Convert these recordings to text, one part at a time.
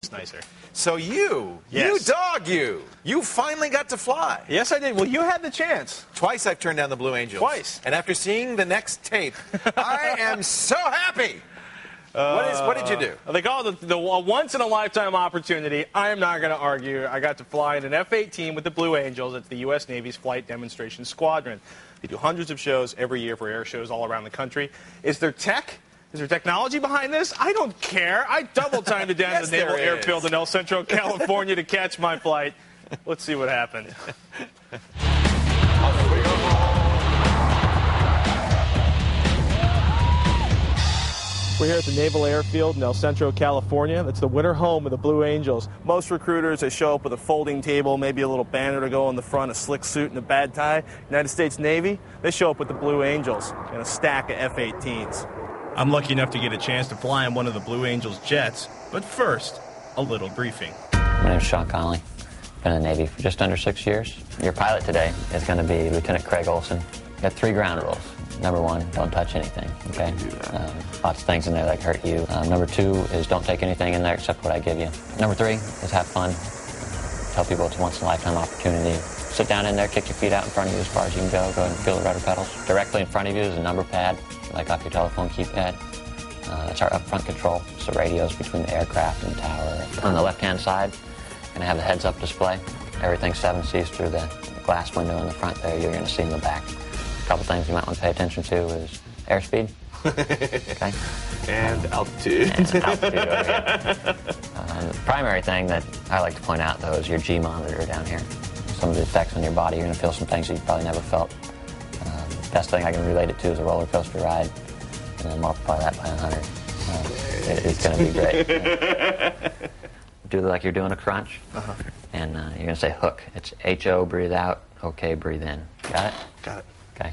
It's nicer. So you finally got to fly. Yes, I did. Well, you had the chance. Twice I've turned down the Blue Angels. Twice. And after seeing the next tape, I am so happy. What did you do? They call it the once-in-a-lifetime opportunity. I am not going to argue. I got to fly in an F-18 with the Blue Angels. It's the U.S. Navy's Flight Demonstration Squadron. They do hundreds of shows every year for air shows all around the country. Is there technology behind this? I don't care. I double-timed it down Yes, to the Naval there is. Airfield in El Centro, California to catch my flight. Let's see what happened. We're here at the Naval Airfield in El Centro, California. That's the winter home of the Blue Angels. Most recruiters, they show up with a folding table, maybe a little banner to go in the front, a slick suit and a bad tie. United States Navy, they show up with the Blue Angels and a stack of F-18s. I'm lucky enough to get a chance to fly on one of the Blue Angels jets, but first, a little briefing. My name's Sean Connolly. Been in the Navy for just under 6 years. Your pilot today is going to be Lieutenant Craig Olson. Got 3 ground rules. Number 1, don't touch anything, okay? Lots of things in there that hurt you. Number 2 is don't take anything in there except what I give you. Number 3 is have fun. Tell people it's a once-in-a-lifetime opportunity. Sit down in there, kick your feet out in front of you as far as you can go. Go ahead and feel the rudder pedals. Directly in front of you is a number pad, like off your telephone keypad. That's our up-front control. It's the radios between the aircraft and the tower. On the left-hand side, going to have the heads-up display. Everything 7 sees through the glass window in the front there. You're going to see in the back. A couple things you might want to pay attention to is airspeed. Okay. And altitude. And altitude over here. The primary thing that I like to point out, though, is your G monitor down here. Some of the effects on your body, you're going to feel some things that you probably never felt. Best thing I can relate it to is a roller coaster ride, and then multiply that by 100. It's going to be great. Do like you're doing a crunch, and you're going to say hook. It's H-O, breathe out, okay, breathe in. Got it? Got it. Okay.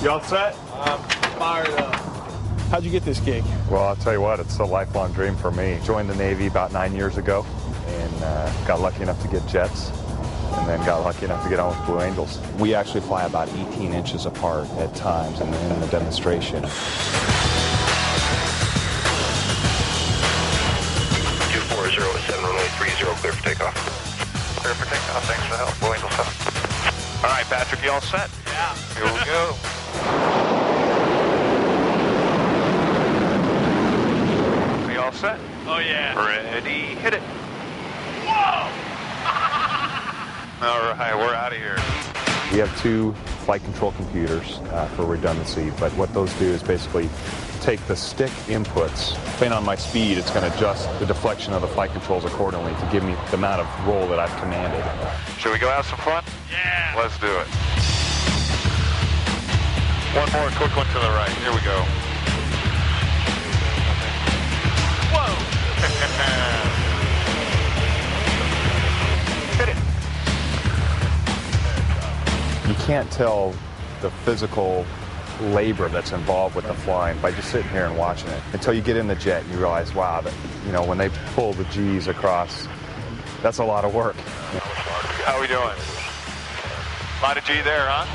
You all set? I'm fired up. How'd you get this gig? Well, I'll tell you what, it's a lifelong dream for me. Joined the Navy about 9 years ago and got lucky enough to get jets and then got lucky enough to get on with Blue Angels. We actually fly about 18 inches apart at times in the demonstration. 2407, runway 30, clear for takeoff. Clear for takeoff, thanks for the help. Blue Angel 7. All right, Patrick, you all set? Yeah. Here we go. We all set? Oh, yeah. Ready, hit it. Whoa! All right, we're out of here. We have 2 flight control computers for redundancy, but what those do is basically take the stick inputs. Depending on my speed, it's going to adjust the deflection of the flight controls accordingly to give me the amount of roll that I've commanded. Should we go have some fun? Yeah. Let's do it. One more quick one to the right. Here we go. Whoa! Hit it. You can't tell the physical labor that's involved with the flying by just sitting here and watching it until you get in the jet and you realize, wow, that, you know, when they pull the G's across, that's a lot of work. How we doing? A lot of G there, huh?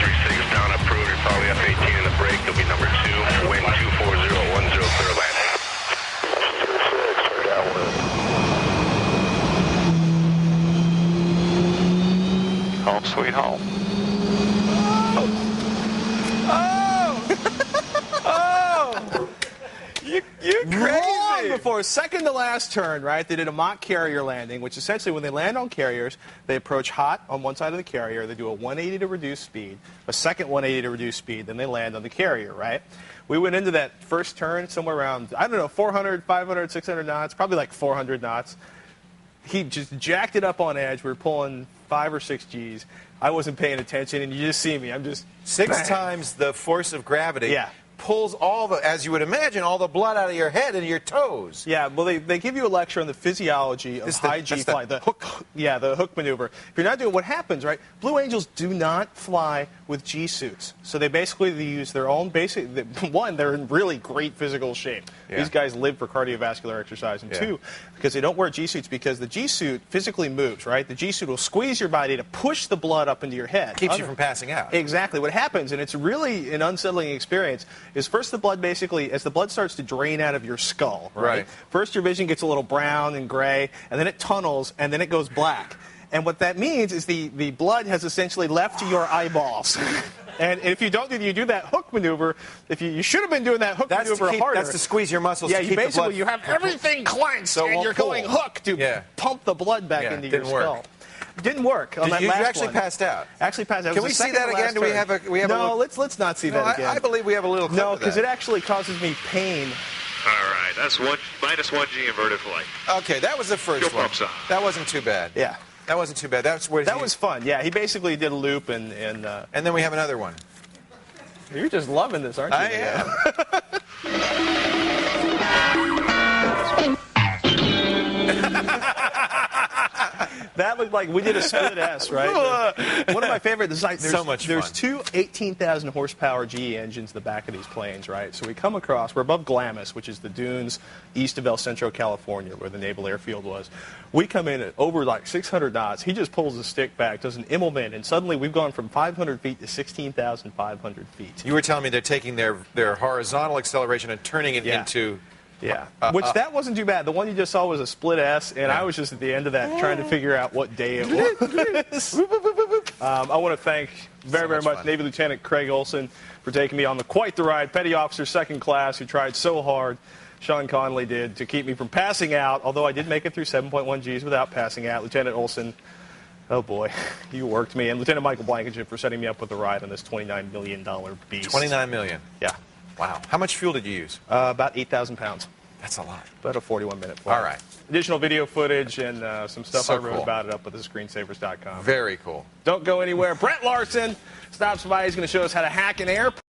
36 down, approved. You're probably F-18 in the break. You'll be number 2. Wind 24010, clear land. Home sweet home. You're crazy. Long before second to last turn, right? They did a mock carrier landing, which essentially when they land on carriers, they approach hot on one side of the carrier, they do a 180 to reduce speed, a second 180 to reduce speed, then they land on the carrier, right? We went into that first turn somewhere around, I don't know, 400, 500, 600 knots, probably like 400 knots. He just jacked it up on edge. We were pulling 5 or 6 Gs. I wasn't paying attention, and you just see me. I'm just 6 times the force of gravity. Yeah. pulls all the, as you would imagine, all the blood out of your head and your toes. Yeah, well, they give you a lecture on the physiology of high G flight. The hook, yeah, the hook maneuver. If you're not doing what happens, right? Blue Angels do not fly with G suits, so they use their own basic. One, they're in really great physical shape. Yeah. These guys live for cardiovascular exercise, and two, because they don't wear G suits because the G suit physically moves, right? The G suit will squeeze your body to push the blood up into your head. Keeps you from passing out. Exactly. What happens, and it's really an unsettling experience, is first the blood basically, as the blood starts to drain out of your skull, right? First your vision gets a little brown and gray, and then it tunnels, and then it goes black. And what that means is the blood has essentially left your eyeballs. And if you do that hook maneuver, you should have been doing that hook maneuver harder. That's to squeeze your muscles. Yeah, to keep the blood. you have everything clenched, so and you're going hook to pump the blood back into your skull. Didn't work. On that you last actually one. Passed out. Actually passed out. Can we see that again? Do we have a? No, let's not see that again. I believe we have a little clip No, of because that. it actually causes me pain. All right, that's minus 1G inverted flight. Okay, that was the first Your one. pumps on. That wasn't too bad. Yeah. That wasn't too bad. That was fun. Yeah, he basically did a loop and then we have another one. You're just loving this, aren't you? I am. That looked like we did a split S, right? One of my favorite designs. So much fun. There's two 18,000 horsepower GE engines in the back of these planes, right? So we come across, we're above Glamis, which is the dunes east of El Centro, California, where the Naval Airfield was. We come in at over like 600 knots. He just pulls the stick back, does an Immelman, and suddenly we've gone from 500 feet to 16,500 feet. You were telling me they're taking their horizontal acceleration and turning it into... Yeah, that wasn't too bad. The one you just saw was a split S, and I was just at the end of that trying to figure out what day it was. I want to thank very much Navy Lieutenant Craig Olson for taking me on quite the ride. Petty Officer Second Class, who tried so hard, Sean Conley did, to keep me from passing out, although I did make it through 7.1 Gs without passing out. Lieutenant Olson, oh boy, you worked me. And Lieutenant Michael Blankenship for setting me up with a ride on this $29 million beast. $29 million? Yeah. Wow. How much fuel did you use? About 8,000 pounds. That's a lot. About a 41-minute flight. All right. Additional video footage and some stuff So I wrote cool. about it up at thescreensavers.com. Very cool. Don't go anywhere. Brett Larson stops by. He's going to show us how to hack an airplane.